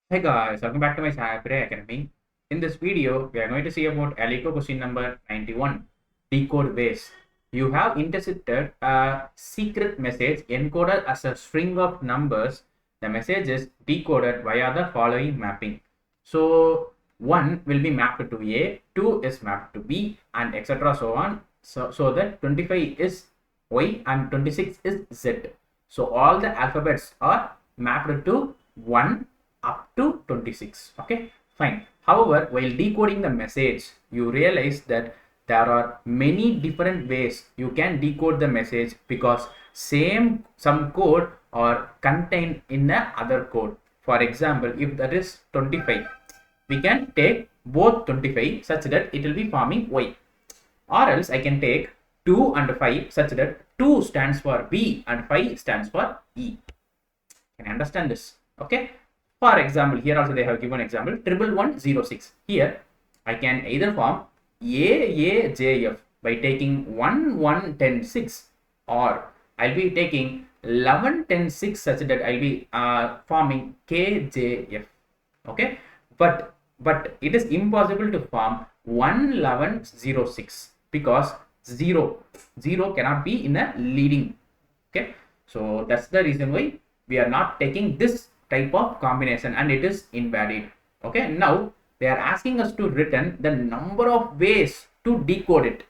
Hey guys, welcome back to my channel Pirai Academy. In this video, we are going to see about Leetcode question number 91, Decode Ways. You have intercepted a secret message encoded as a string of numbers. The message is decoded via the following mapping. So 1 will be mapped to A, 2 is mapped to B, and etc. so on. So that 25 is Y and 26 is Z. So all the alphabets are mapped to 1 up to 26. Okay, fine. However, while decoding the message, you realize that there are many different ways you can decode the message because some code are contained in the other code. For example, if that is 25, we can take both 25 such that it will be forming Y, or else I can take 2 and 5 such that 2 stands for B and 5 stands for E. Can you understand this? Okay. For example, here also they have given example 1106. Here I can either form AAJF by taking 1 1 10 6, or I'll be taking 11 10 6 such that I'll be forming KJF. Okay, but it is impossible to form 1 11 06 because 0 cannot be in a leading. Okay, so that's the reason why we are not taking this type of combination and it is invalid. Okay, now they are asking us to return the number of ways to decode it.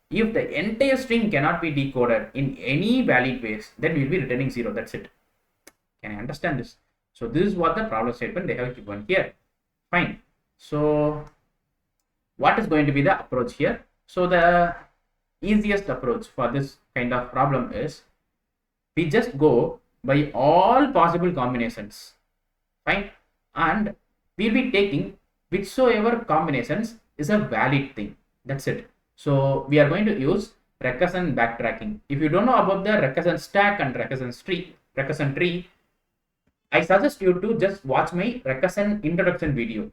If the entire string cannot be decoded in any valid ways, then we will be returning 0. That's it. Can I understand this? So this is what the problem statement they have given here. Fine. So what is going to be the approach here? So the easiest approach for this kind of problem is we just go by all possible combinations. Fine, and we'll be taking whichsoever combinations is a valid thing. That's it. So we are going to use recursion backtracking. If you don't know about the recursion stack and recursion tree, I suggest you to just watch my recursion introduction video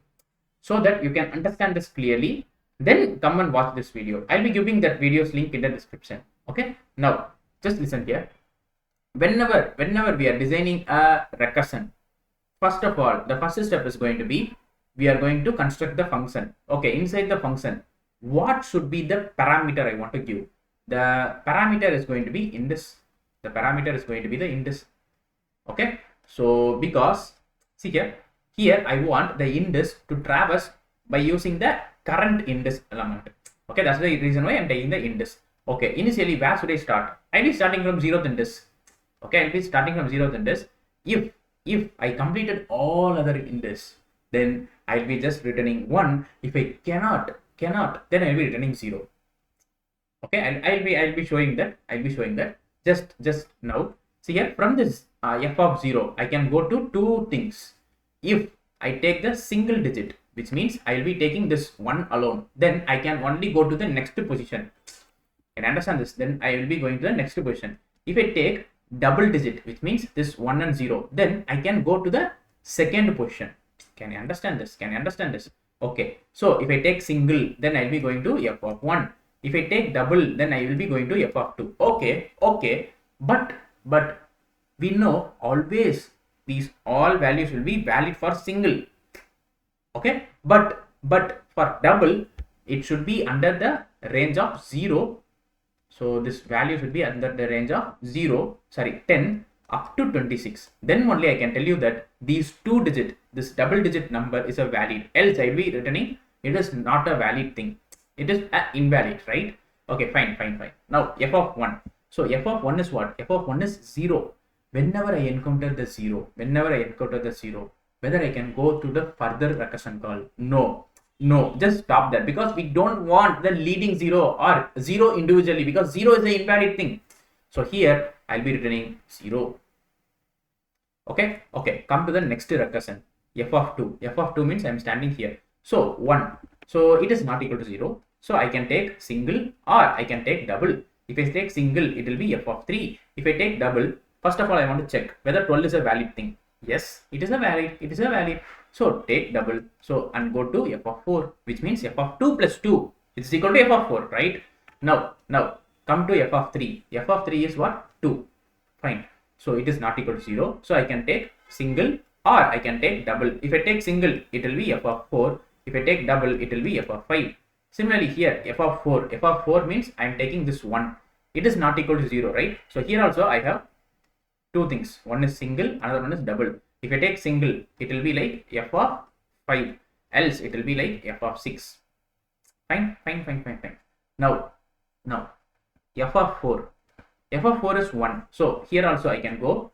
so that you can understand this clearly. Then come and watch this video. I'll be giving that video's link in the description. Okay, now just listen here. Whenever we are designing a recursion, first of all, the first step is going to be we are going to construct the function. Okay, inside the function, what should be the parameter I want to give? The parameter is going to be index. The parameter is going to be the index. Okay, so because see here I want the index to traverse by using the current index element. Okay, that's the reason why I'm taking the index. Okay, initially where should I start? I'll be starting from 0th index. Okay, I'll be starting from 0th index. If I completed all other index, then I'll be just returning 1. If I cannot, then I'll be returning 0. Okay, I'll be showing that just now. See here, from this f of 0, I can go to two things. If I take the single digit, which means I'll be taking this one alone, then I can only go to the next position. Can you understand this? Then I will be going to the next position. If I take double digit, which means this 1 and 0, then I can go to the second position. Can you understand this? Okay, so if I take single, then I'll be going to f of 1. If I take double, then I will be going to f of 2. Okay, but we know always these all values will be valid for single. Okay, but for double it should be under the range of 0. So this value should be under the range of 10 up to 26. Then only I can tell you that these this double digit number is a valid. Else I will be returning it is not a valid thing. It is invalid, right? Okay, fine. Now f of 1. So f of 1 is what? F of 1 is 0. Whenever I encounter the 0, whether I can go to the further recursion call? No, just stop that, because we don't want the leading 0 or 0 individually, because 0 is the invalid thing. So here I'll be returning 0. Okay, come to the next recursion, f of 2. F of 2 means I'm standing here. So 1. So it is not equal to 0. So I can take single or I can take double. If I take single, it will be f of 3. If I take double, first of all I want to check whether 12 is a valid thing. Yes, it is a valid. So take double, so and go to f of 4, which means f of 2 plus 2 is equal to f of 4, right? Now come to f of 3. F of 3 is what? 2. Fine. So it is not equal to 0. So I can take single or I can take double. If I take single, it will be f of 4. If I take double, it will be f of 5. Similarly here, f of 4 means I am taking this 1. It is not equal to 0, right? So here also I have two things. One is single, another one is double. If I take single, it will be like f of 5. Else it will be like f of 6. Fine. Now f of 4. F of 4 is 1. So here also I can go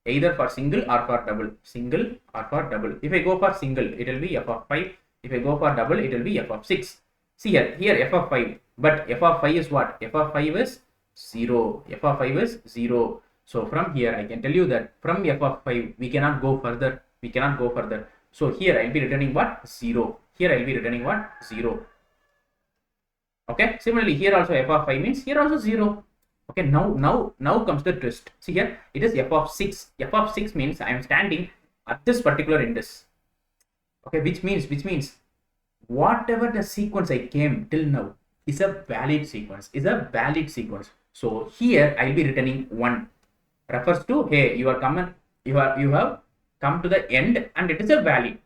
either for single or for double. Single or for double. If I go for single, it will be f of 5. If I go for double, it will be f of 6. See here f of 5. But f of 5 is what? F of 5 is 0. F of 5 is 0. So from here I can tell you that from f of 5 we cannot go further. So here I will be returning what? 0. Here I will be returning what? 0. Okay. Similarly here also f of 5 means here also 0. Okay. Now comes the twist. See here it is f of 6. F of 6 means I am standing at this particular index. Okay. Which means whatever the sequence I came till now is a valid sequence. So here I will be returning 1. Refers to, hey, you have come to the end and it is a valid.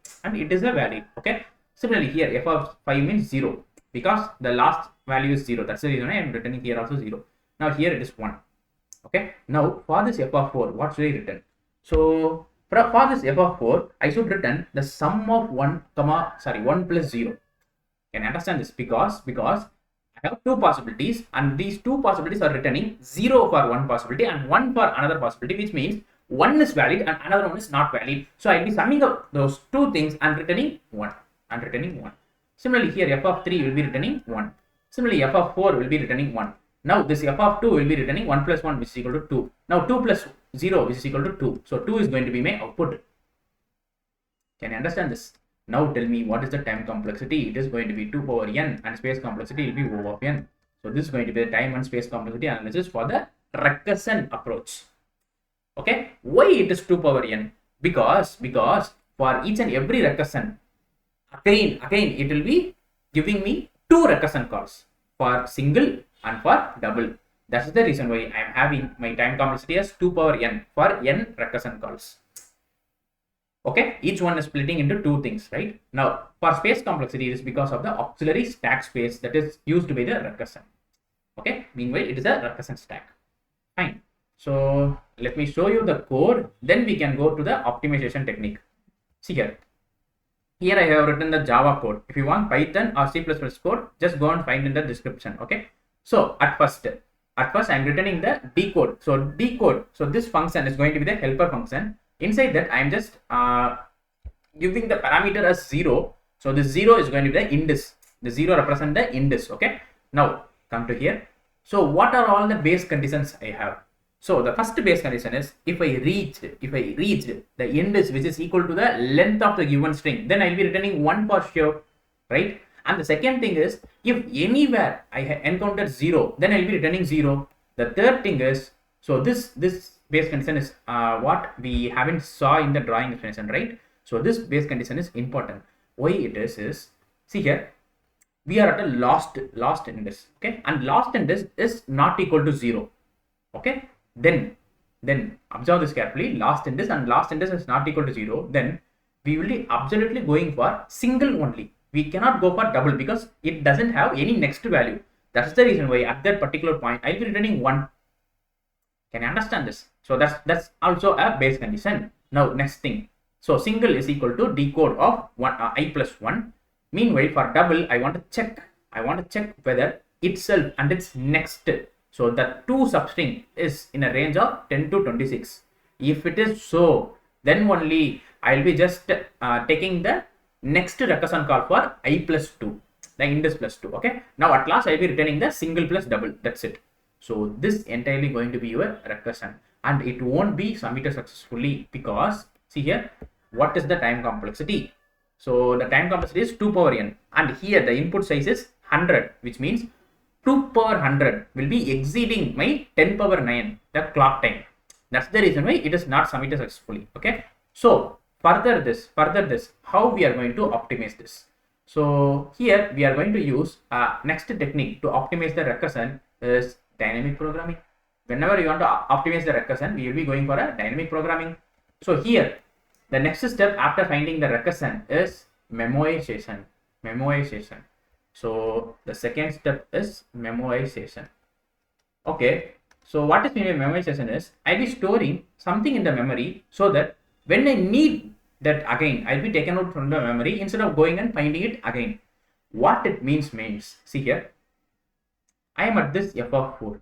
Okay. Similarly here f of 5 means 0 because the last value is 0. That's the reason I am returning here also 0. Now here it is 1. Okay. Now for this f of 4, what should I return? So for this f of 4, I should return the sum of 1 plus 0. Can you understand this? Because I have two possibilities and these two possibilities are returning 0 for one possibility and 1 for another possibility, which means one is valid and another one is not valid. So I'll be summing up those two things and returning 1. Similarly here f of 3 will be returning 1. Similarly f of 4 will be returning 1. Now this f of 2 will be returning 1 plus 1 which is equal to 2. Now 2 plus 0 which is equal to 2. So 2 is going to be my output. Can you understand this? Now tell me what is the time complexity? It is going to be 2 power n and space complexity will be O of n. So this is going to be the time and space complexity analysis for the recursion approach. Okay. Why it is 2 power n? Because for each and every recursion, again it will be giving me 2 recursion calls for single and for double. That's the reason why I am having my time complexity as 2 power n for n recursion calls. Okay, each one is splitting into two things, right? Now, for space complexity, it is because of the auxiliary stack space that is used by the recursion. Okay, meanwhile, it is a recursion stack. Fine. So, let me show you the code, then we can go to the optimization technique. See here. Here I have written the Java code. If you want Python or C++ code, just go and find in the description. Okay. So, at first I am returning the decode. So, this function is going to be the helper function. Inside that I am just giving the parameter as 0. So this 0 is going to be the index. The 0 represent the index. Okay. Now come to here. So what are all the base conditions I have? So the first base condition is if I reach the index which is equal to the length of the given string, then I'll be returning 1 for sure, right? And the second thing is if anywhere I encounter 0, then I'll be returning 0. The third thing is, so this base condition is what we haven't saw in the drawing definition, right? So this base condition is important. Why it is see here we are at a lost index, okay, and lost index is not equal to 0. Okay, then observe this carefully. Lost index is not equal to 0. Then we will be absolutely going for single only. We cannot go for double because it doesn't have any next value. That's the reason why at that particular point I'll be returning 1. Can you understand this? So that's also a base condition. Now next thing. So single is equal to decode of I plus 1. Meanwhile for double I want to check whether itself and its next. So the 2 substring is in a range of 10 to 26. If it is so, then only I will be just taking the next recursion call for I plus 2, the index plus 2. Okay. Now at last I will be returning the single plus double. That's it. So this entirely going to be your recursion and it won't be submitted successfully because see here what is the time complexity. So the time complexity is 2 power n and here the input size is 100, which means 2 power 100 will be exceeding my 10 power 9 the clock time. That's the reason why it is not submitted successfully. Okay. So further this how we are going to optimize this. So here we are going to use next technique to optimize the recursion is dynamic programming. Whenever you want to optimize the recursion, we will be going for a dynamic programming. So here The next step after finding the recursion is memoization. So the second step is memoization. Okay, so what is memoization is, I'll be storing something in the memory so that when I need that again, I'll be taken out from the memory instead of going and finding it again. What it means, see here, I am at this f of 4.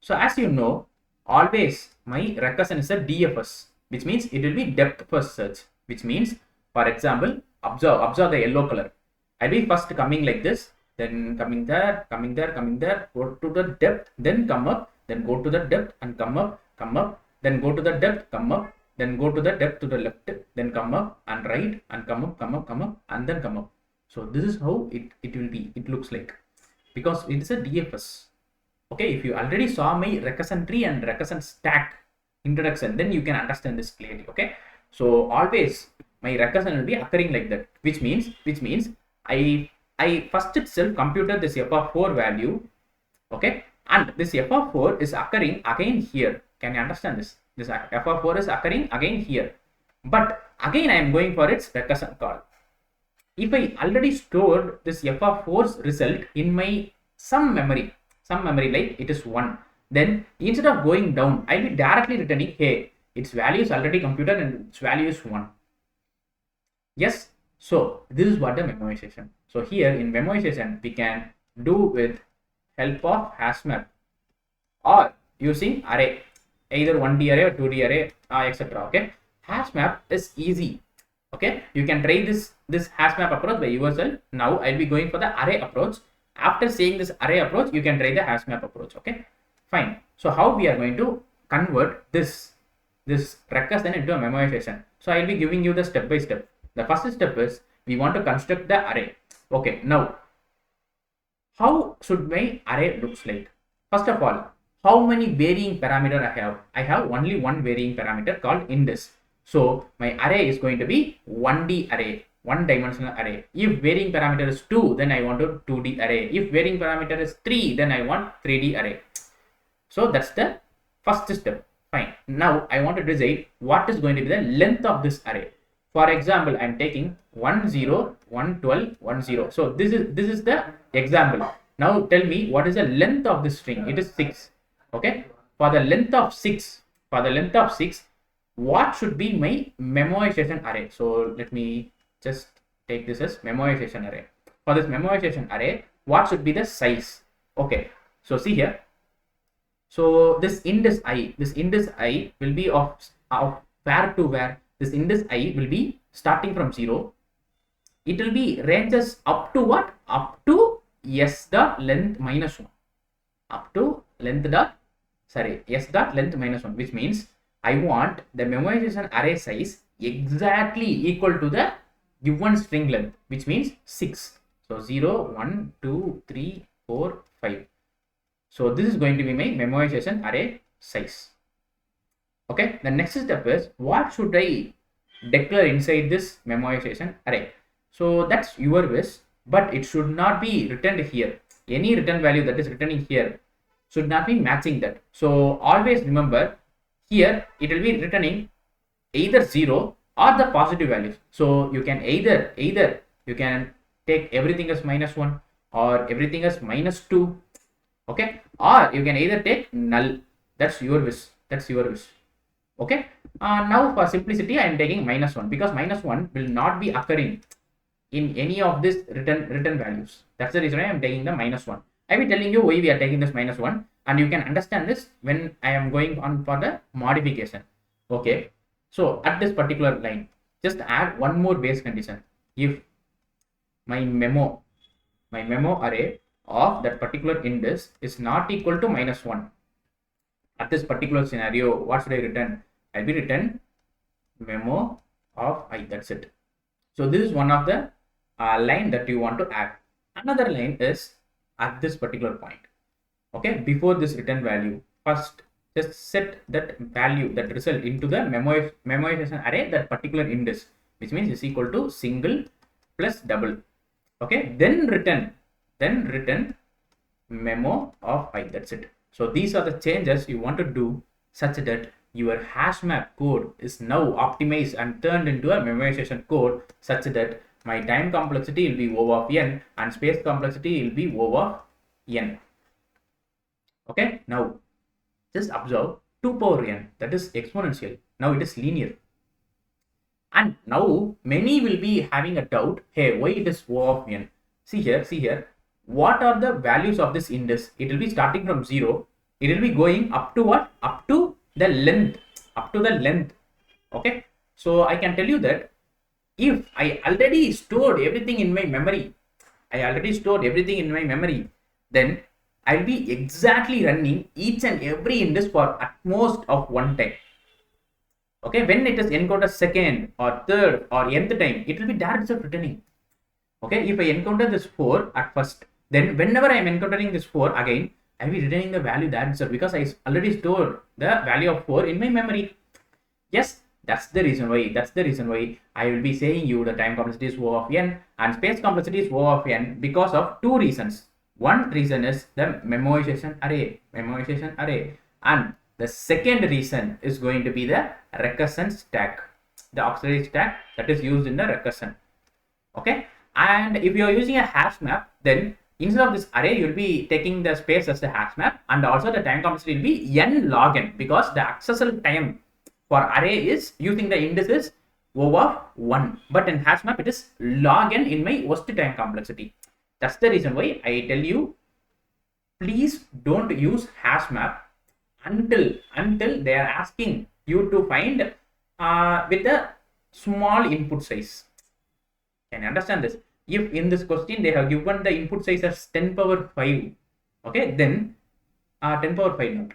So as you know, always my recursion is a DFS, which means it will be depth first search, which means, for example, observe the yellow color. I'll be first coming like this, then coming there, go to the depth, then come up, then go to the depth and come up, then go to the depth, come up, then go to the depth to the left, then come up and right and come up, and then come up. So this is how it will be. It looks like, because it is a DFS. Okay, if you already saw my recursion tree and recursion stack introduction, then you can understand this clearly. Okay, so always my recursion will be occurring like that, which means I first itself computed this f of 4 value. Okay, and this f of 4 is occurring again here. Can you understand this? This f of 4 is occurring again here, but again I am going for its recursion call. If I already stored this f of 4's result in my some memory like it is 1, then instead of going down, I'll be directly returning, hey, its value is already computed and its value is 1. Yes, so this is what the memoization. So here in memoization, we can do with help of hash map or using array, either 1D array or 2D array, etc. Okay, hash map is easy. Okay, you can try this hash map approach by yourself. Now I'll be going for the array approach. After seeing this array approach, you can try the hash map approach. Okay, fine. So how we are going to convert this recursion into a memoization? So I'll be giving you the step by step. The first step is we want to construct the array. Okay, now how should my array looks like? First of all, how many varying parameter I have? I have only one varying parameter called index. So my array is going to be 1D array, one dimensional array. If varying parameter is 2, then I want a 2D array. If varying parameter is 3, then I want 3D array. So that's the first step. Fine. Now I want to decide what is going to be the length of this array. For example, I am taking 1 0 1 12 1 0. So this is the example. Now tell me what is the length of this string. It is 6. Okay. For the length of 6, what should be my memoization array? So let me just take this as memoization array. For this memoization array, what should be the size? Okay, so see here. So this index I will be of where to where. This index I will be starting from 0. It will be ranges up to what? Up to s dot length minus 1. Up to s dot length minus 1, which means I want the memoization array size exactly equal to the given string length, which means 6. So 0, 1, 2, 3, 4, 5. So this is going to be my memoization array size. Okay, the next step is what should I declare inside this memoization array? So that's your wish, but it should not be returned here. Any return value that is returning here should not be matching that. So always remember, here it will be returning either 0 or the positive values. So you can either you can take everything as -1 or everything as -2. Okay, or you can either take null. That's your wish. Okay, now for simplicity I am taking -1 because -1 will not be occurring in any of these return values. That's the reason I am taking the -1. I will be telling you why we are taking this -1, and you can understand this when I am going on for the modification. Okay, so at this particular line, just add one more base condition. If my memo array of that particular index is not equal to -1, at this particular scenario, what should I return? I'll be return memo of I. That's it. So this is one of the line that you want to add. Another line is at this particular point. Okay, before this return value, first just set that value, that result into the memoization array, that particular index, which means is equal to single plus double. Okay, then return memo of I. That's it. So these are the changes you want to do such that your hash map code is now optimized and turned into a memorization code such that my time complexity will be O of n and space complexity will be O of n. Okay, now just observe 2 power n, that is exponential. Now it is linear. And now many will be having a doubt, hey, why it is O of n? See here, what are the values of this index? It will be starting from 0. It will be going up to what? Up to the length. Okay, so I can tell you that if I already stored everything in my memory, then I'll be exactly running each and every index for at most of one time. Okay, when it is encoded second or third or nth time, it will be direct returning. Okay, if I encounter this 4 at first, then whenever I am encountering this 4 again, I will be returning the value that answer because I already stored the value of 4 in my memory. Yes, that's the reason why I will be saying you the time complexity is O of n and space complexity is O of n because of 2 reasons. One reason is the memorization array, and the second reason is going to be the recursion stack, the auxiliary stack that is used in the recursion. Okay, and if you are using a hash map, then instead of this array, you will be taking the space as the hash map, and also the time complexity will be n log n because the accessal time for array is using the indices O of 1, but in hash map it is log n in my worst time complexity. That's the reason why I tell you, please don't use hash map until they are asking you to find with a small input size. Can you understand this? If in this question they have given the input size as 10 power 5, okay, then 10 power 5 not.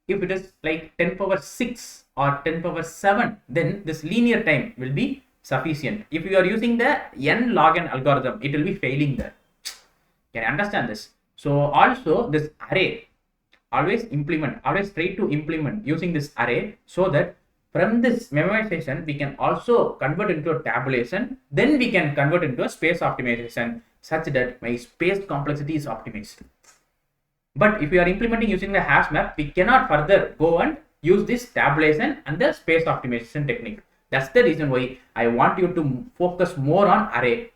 If it is like 10 power 6 or 10 power 7, then this linear time will be sufficient. If you are using the n log n algorithm, it will be failing there. Can you understand this? So also this array, always try to implement using this array so that from this memorization we can also convert into a tabulation, then we can convert into a space optimization such that my space complexity is optimized. But if you are implementing using the hash map, we cannot further go and use this tabulation and the space optimization technique. That's the reason why I want you to focus more on array.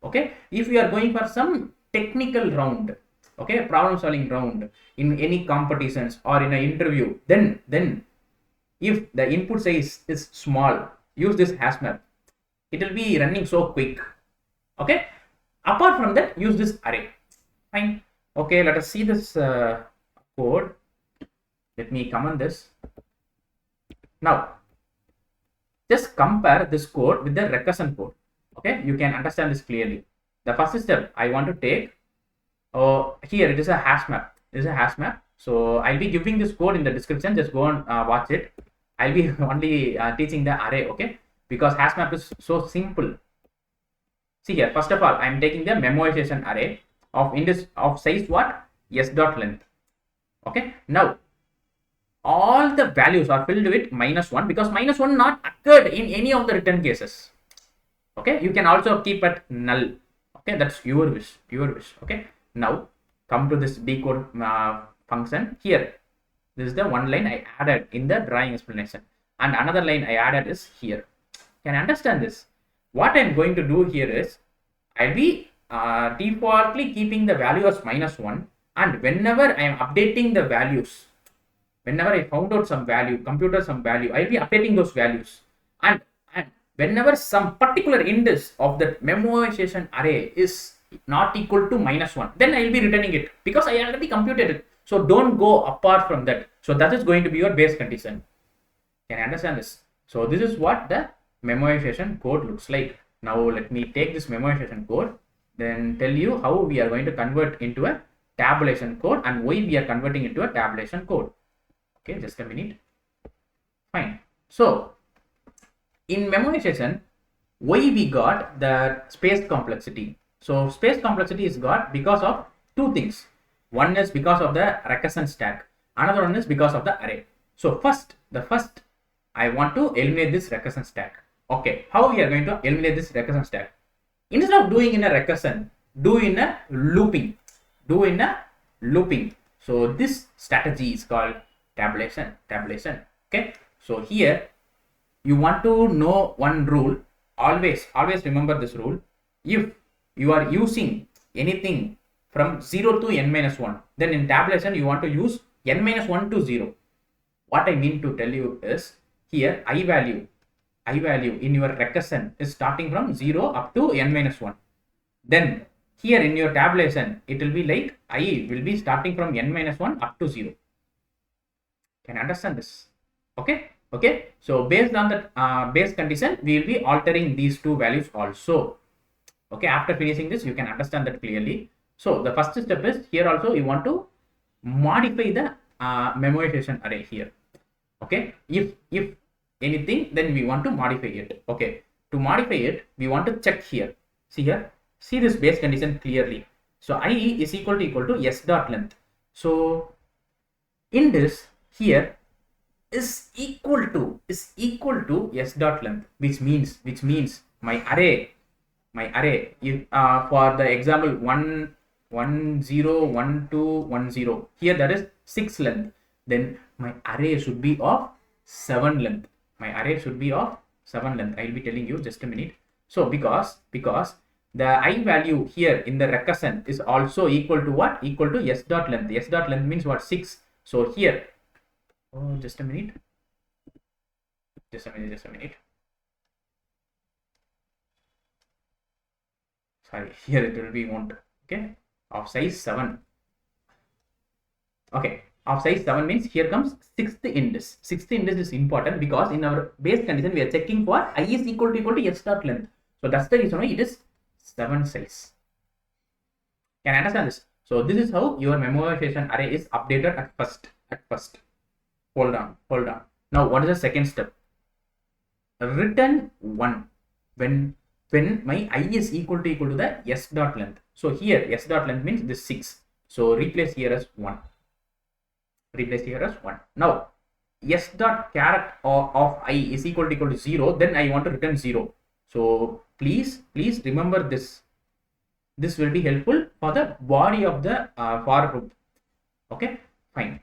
Okay, if you are going for some technical round, okay, problem solving round in any competitions or in an interview, then if the input size is small, use this hash map. It will be running so quick. Okay, apart from that, use this array. Fine. Okay, let us see this code. Let me comment this. Now, just compare this code with the recursion code. Okay, you can understand this clearly. The first step I want to take, here it is a hash map. So I'll be giving this code in the description. Just go and watch it. I'll be only teaching the array, okay? Because hash map is so simple. See here, first of all, I'm taking the memorization array of index of size what? S dot length. Okay. Now, all the values are filled with -1 because -1 not occurred in any of the written cases. Okay. You can also keep it null. Okay, that's your wish. Okay. Now come to this decode function. Here, this is the one line I added in the drawing explanation, and another line I added is here. Can you understand this? What I'm going to do here is I'll be defaultly keeping the value as -1, and whenever I am updating the values, whenever I found out some value, computer some value, I'll be updating those values, and whenever some particular index of the memorization array is not equal to -1, then I'll be returning it because I already computed it. So don't go apart from that. So that is going to be your base condition. Can you understand this? So this is what the memorization code looks like. Now let me take this memorization code, then tell you how we are going to convert into a tabulation code and why we are converting into a tabulation code. Okay, just a minute. Fine. So in memorization, why we got the space complexity? So space complexity is got because of two things. One is because of the recursion stack. Another one is because of the array. So the first I want to eliminate this recursion stack. Okay, how we are going to eliminate this recursion stack? Instead of doing in a recursion, do in a looping. So this strategy is called tabulation. Okay. So here you want to know one rule. Always remember this rule. If you are using anything from 0 to n minus 1, then in tabulation you want to use n minus 1 to 0. What I mean to tell you is, here I value in your recursion is starting from 0 up to n minus 1. Then here in your tabulation it will be like I will be starting from n minus 1 up to 0. Can you understand this? Okay, so based on the base condition we will be altering these two values also. Okay, after finishing this you can understand that clearly. So the first step is, here also you want to modify the memoization array here. Okay, if anything, then we want to modify it. Okay, to modify it we want to check here. See here, see this base condition clearly. So I is equal to s dot length. So in this, here is equal to s dot length, which means my array if, for the example 1 1 0 1 2 1 0, here that is 6 length, then my array should be of 7 length. I will be telling you just a minute. So because the I value here in the recursion is also equal to what? Equal to s dot length. S dot length means what? 6. So here, just a minute. Sorry, here it will be want. Okay, of size 7. Okay, of size 7 means here comes 6th index. 6th index is important because in our base condition we are checking for I is equal to s dot length. So that's the reason why it is 7 size. Can you understand this? So this is how your memoization array is updated at first. Hold on. Now what is the second step? Return 1 when my I is equal to the s dot length. So here s dot length means this 6. So replace here as 1. Now s dot caret of I is equal to 0. Then I want to return 0. So please remember this. This will be helpful for the body of the for loop. Okay, fine.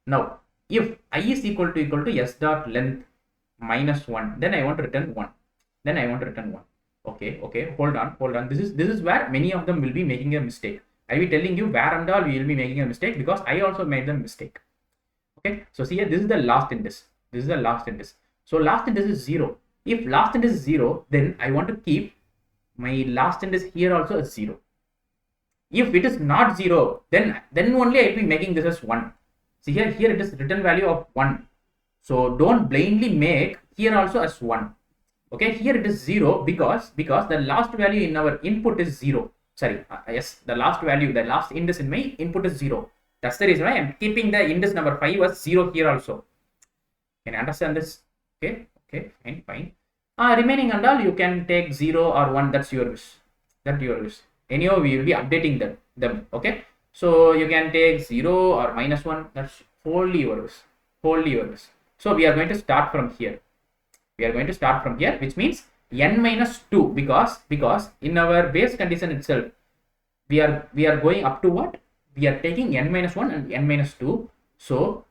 Now if I is equal to s dot length minus 1, then I want to return 1. Okay, hold on. This is where many of them will be making a mistake. I will be telling you where and all we will be making a mistake, because I also made the mistake. Okay, so see here, this is the last index. So last index is 0. If last index is 0, then I want to keep my last index here also as 0. If it is not 0, then only I will be making this as 1. See here it is return value of 1. So don't blindly make here also as 1. Okay, here it is 0 because the last value in our input is 0. Sorry, the last index in my input is 0. That's the reason why I'm keeping the index number 5 as 0 here also. Can you understand this? Okay, fine. Remaining and all you can take 0 or 1. That's your wish. Anyhow, we will be updating them. Okay, so you can take 0 or minus 1. That's wholly your wish. So we are going to start from here. Which means n minus 2, because in our base condition itself we are going up to what? We are taking n minus 1 and n minus 2. So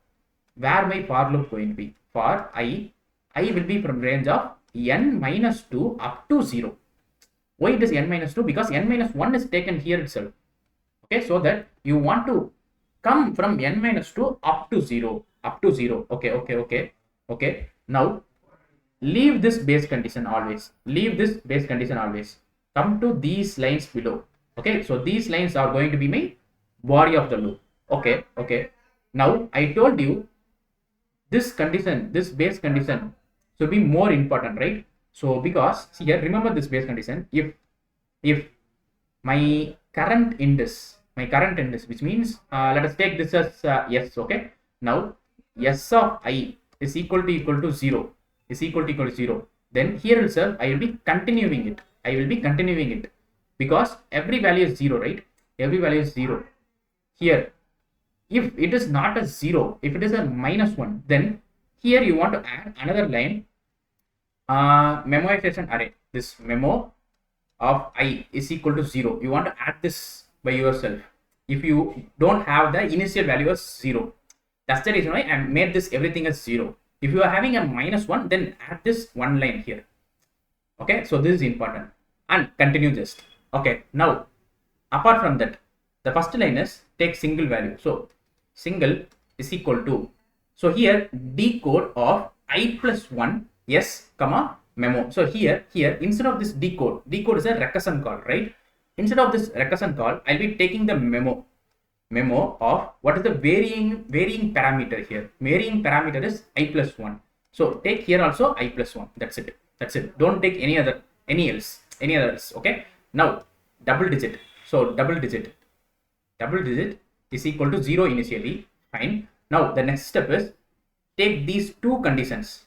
where my for loop going to be? For I will be from range of n minus 2 up to 0. Why it is n minus 2? Because n minus 1 is taken here itself. Okay, so that you want to come from n minus 2 up to 0. Okay. Now leave this base condition always. Come to these lines below. Okay, so these lines are going to be my body of the loop. Okay. Now I told you this base condition should be more important, right? So because see here, remember this base condition. If my current index, which means let us take this as s. Okay, now s of I is equal to 0. Then here itself I will be continuing it. Because every value is 0, right? Here, if it is not a 0, if it is a minus 1, then here you want to add another line, memoization array. This memo of I is equal to 0. You want to add this by yourself if you don't have the initial value as 0. That's the reason why I made this everything as 0. If you are having a -1, then add this one line here. Okay, so this is important, and continue just. Okay, now apart from that, the first line is take single value. So single is equal to, so here decode of I plus 1 yes comma memo. So here instead of this decode is a recursion call, right? Instead of this recursion call, I'll be taking the memo of what is the varying parameter here. Varying parameter is I plus 1. So take here also I plus 1. That's it. Don't take any else. Okay. Now double digit. So double digit is equal to 0 initially. Fine. Now the next step is take these two conditions.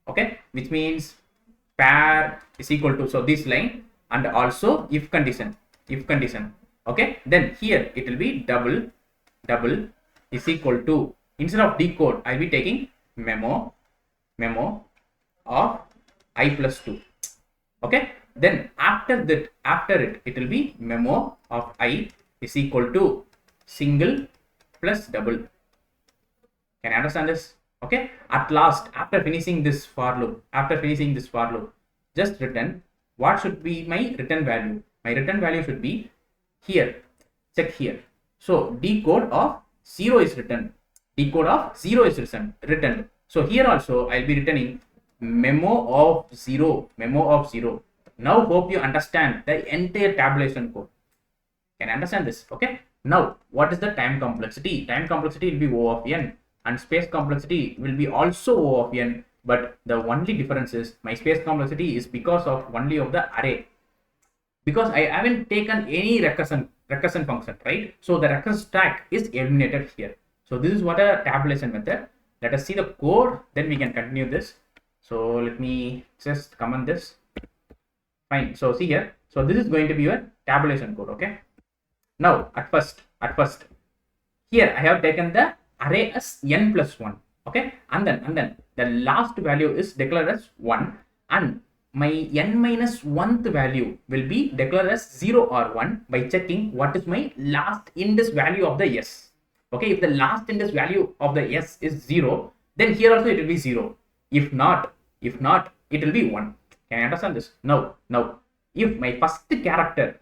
Okay, which means pair is equal to, so this line, and also if condition. Okay, then here it will be double is equal to, instead of decode I'll be taking memo of I plus 2. Okay, then after it will be memo of I is equal to single plus double. Can you understand this? Okay, at last, after finishing this for loop, just return what should be my return value. My return value should be here. Check here. So decode of 0 is written. So here also I'll be returning memo of 0. Now hope you understand the entire tabulation code. Can you understand this? Okay. Now what is the time complexity? Time complexity will be O of n, and space complexity will be also O of n, but the only difference is my space complexity is because of only of the array, because I haven't taken any recursion function, right? So the recursion stack is eliminated here. So this is what a tabulation method. Let us see the code, then we can continue this. So let me just comment this. Fine. So see here. So this is going to be your tabulation code. Okay. Now at first here I have taken the array as n plus 1. Okay, and then the last value is declared as 1, and my n minus 1th value will be declared as 0 or 1 by checking what is my last index value of the s. Okay, if the last index value of the s is 0, then here also it will be 0. If not, it will be 1. Can you understand this? Now, if my first character,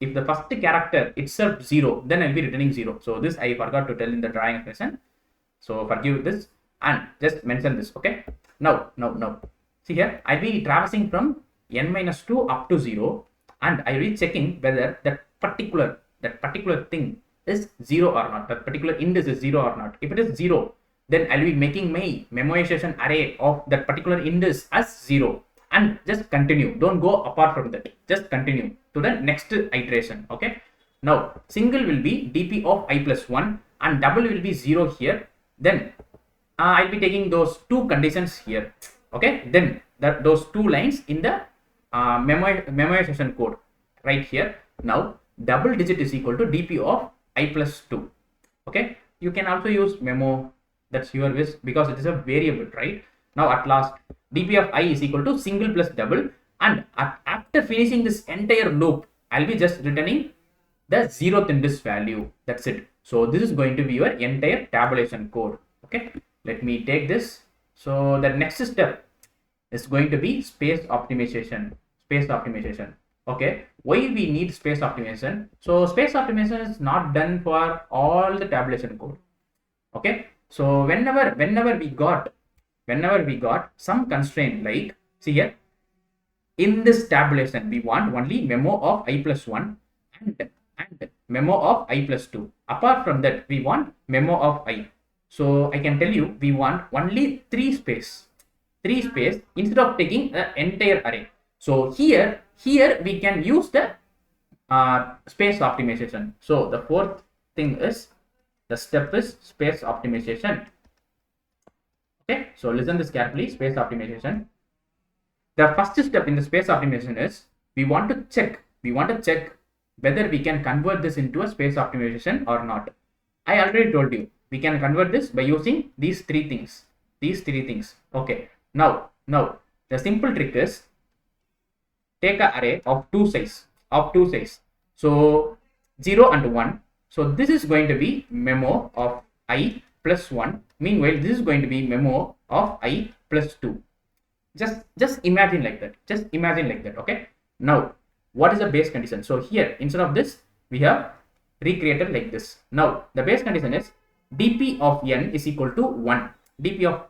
if the first character itself 0, then I'll be returning 0. So this I forgot to tell in the drawing expression. So forgive this and just mention this. Okay. Now, see here, I'll be traversing from n minus 2 up to 0, and I will be checking whether that particular thing is 0 or not. That particular index is 0 or not. If it is 0, then I'll be making my memoization array of that particular index as 0, and just continue. Don't go apart from that. Just continue to the next iteration. Okay. Now single will be dp of I plus 1 and double will be 0 here. Then I'll be taking those two conditions here. Okay, then those two lines in the memoization code right here. Now double digit is equal to dp of I plus 2. Okay, you can also use memo, that's your wish, because it is a variable, right? Now at last dp of I is equal to single plus double, and after finishing this entire loop, I'll be just returning the 0th index value. That's it. So this is going to be your entire tabulation code. Okay, let me take this. So the next step is going to be space optimization. Okay, why we need space optimization? So space optimization is not done for all the tabulation code. Okay, so whenever we got some constraint, like see here, in this tabulation we want only memo of I plus 1 and memo of I plus 2. Apart from that, we want memo of I. So I can tell you we want only 3 space instead of taking the entire array. So here we can use the space optimization. So the fourth thing is, the step is space optimization. Okay, so listen this carefully. Space optimization. The first step in the space optimization is we want to check whether we can convert this into a space optimization or not. I already told you we can convert this by using these three things. Okay, now the simple trick is take an array of two size. So 0 and 1. So this is going to be memo of I, plus 1. Meanwhile, this is going to be memo of I plus 2. Just imagine like that. Just imagine like that. Okay. Now, what is the base condition? So here, instead of this, we have recreated like this. Now, the base condition is dp of n is equal to 1. dp of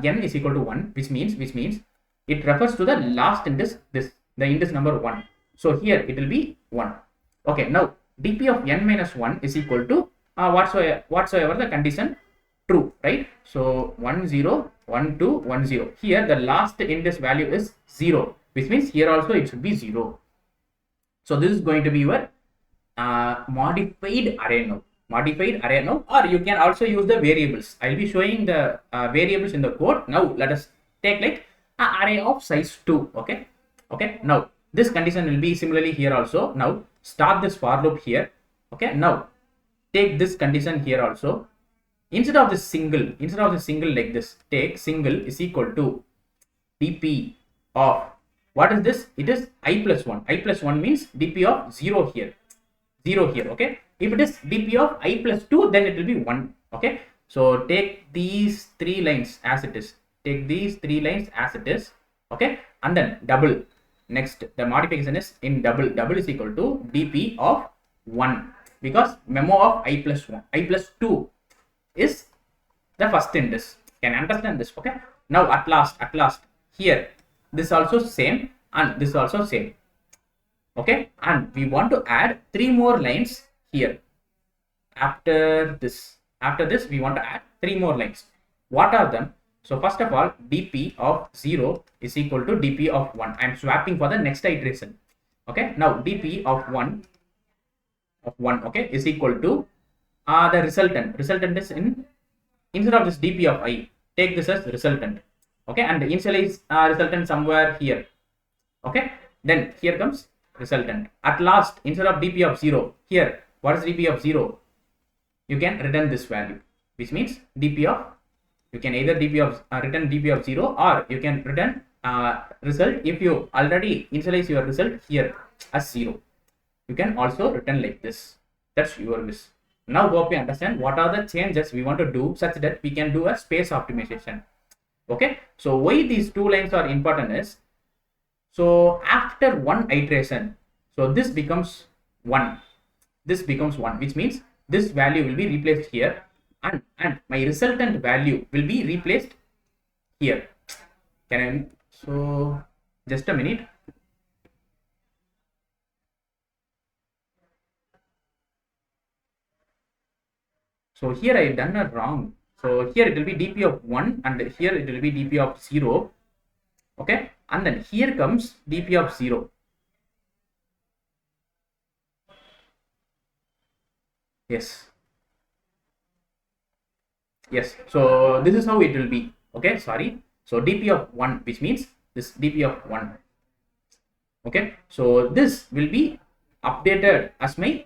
n is equal to 1, which means it refers to the last index, the index number 1. So here it will be 1. Okay. Now, dp of n minus 1 is equal to whatsoever the condition true, right? So 1 0 1 2 1 0. Here the last index value is 0, which means here also it should be 0. So this is going to be your modified array now. Or you can also use the variables. I'll be showing the variables in the code. Now let us take like an array of size 2. Okay. Now this condition will be similarly here also. Now start this for loop here. Okay. Now take this condition here also. Instead of the single like this, take single is equal to dp of, what is this? It is I plus 1. I plus 1 means dp of 0 here. Okay. If it is dp of I plus 2, then it will be 1. Okay. So take these 3 lines as it is. Okay. And then double. Next, the modification is in double. Double is equal to dp of 1, because memo of I plus 2 is the first index. Can you understand this? Okay. Now at last here, this also same and this also same. Okay. And we want to add 3 more lines here. After this we want to add 3 more lines. What are them? So first of all, dp of 0 is equal to dp of 1. I am swapping for the next iteration. Okay. Now dp of 1 okay, is equal to the resultant is instead of this dp of I, take this as resultant. Okay. And initialize resultant somewhere here. Okay. Then here comes resultant. At last, instead of dp of 0, here, what is dp of 0? You can return this value, which means you can either return dp of 0, or you can return result. If you already initialize your result here as 0, you can also return like this. That's your wish. Now hope you understand what are the changes we want to do such that we can do a space optimization. Okay. So why these 2 lines are important is, so after one iteration, so this becomes 1, which means this value will be replaced here, and my resultant value will be replaced here. So just a minute. So here I have done a wrong. So here it will be dp of 1, and here it will be dp of 0. Okay. And then here comes dp of 0. Yes. So this is how it will be. Okay. Sorry. So dp of 1, which means this dp of 1. Okay. So this will be updated as my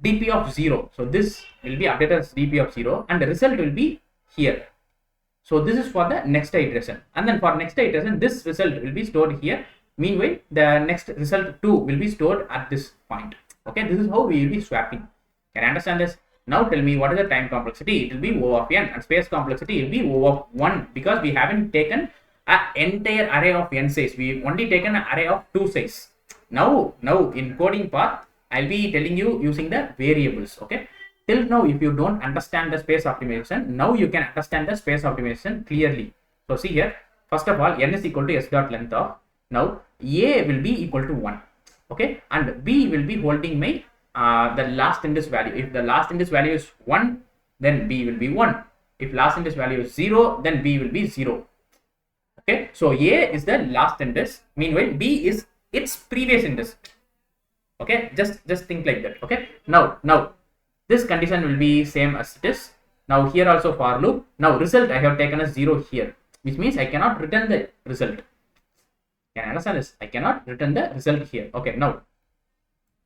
dp of 0. So this will be updated as dp of 0, and the result will be here. So this is for the next iteration, and then for next iteration, this result will be stored here. Meanwhile, the next result 2 will be stored at this point. Okay, this is how we will be swapping. Can you understand this? Now tell me, what is the time complexity? It will be O of n, and space complexity will be O of 1, because we haven't taken an entire array of n size. We only taken an array of 2 size. Now in coding part, I'll be telling you using the variables. Okay. Till now, if you don't understand the space optimization, now you can understand the space optimization clearly. So see here, first of all, n is equal to s dot length of, now a will be equal to 1. Okay. And b will be holding my the last index value. If the last index value is 1, then b will be 1. If last index value is 0, then b will be 0. Okay. So a is the last index. Meanwhile, b is its previous index. Okay, just think like that. Okay, now this condition will be same as it is. Now here also for loop. Now result I have taken as 0 here, which means I cannot return the result. Can you understand this? I cannot return the result here. Okay, now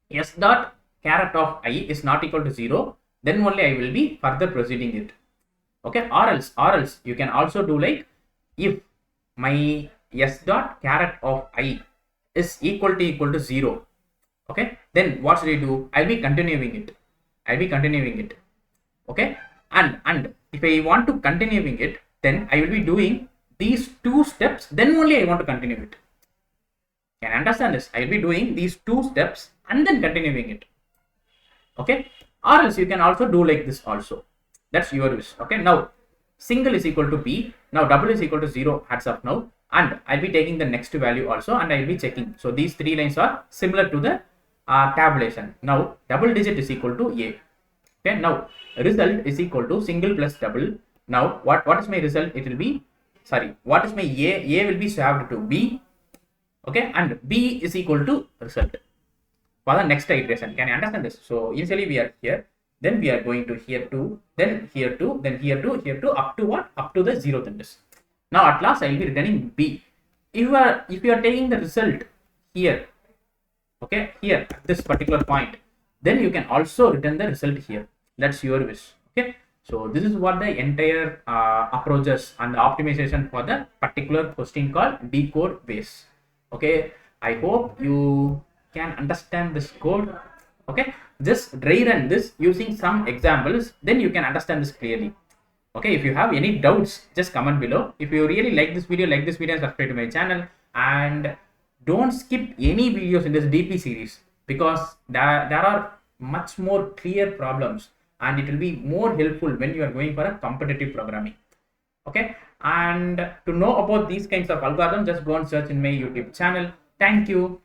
s dot caret of I is not equal to 0, then only I will be further proceeding it. Okay, or else you can also do like, if my s dot caret of I is equal to 0. Okay, then what should I do? I'll be continuing it. Okay, And if I want to continuing it, then I will be doing these two steps, then only I want to continue it. Can you understand this? I will be doing these two steps and then continuing it. Okay, or else you can also do like this also. That's your wish. Okay, now single is equal to b, now double is equal to 0 adds up now, and I'll be taking the next value also, and I'll be checking. So these three lines are similar to the tabulation. Now double digit is equal to a. Okay, now result is equal to single plus double. Now what is my result? It will be, sorry, what is my a will be swapped to b. Okay, and b is equal to result for the next iteration. Can you understand this? So initially we are here, then we are going to here 2, then here 2, then here 2, here 2, up to what? Up to the 0th index. Now at last I will be returning b. If you are taking the result here, okay, here at this particular point, then you can also return the result here. That's your wish. Okay, so this is what the entire approaches and the optimization for the particular question called Decode Ways. Okay, I hope you can understand this code. Okay, just dry run this using some examples, then you can understand this clearly. Okay, if you have any doubts, just comment below. If you really like this video and subscribe to my channel, and don't skip any videos in this DP series, because there are much more clear problems and it will be more helpful when you are going for a competitive programming. Okay, and to know about these kinds of algorithms, just go and search in my YouTube channel. Thank you.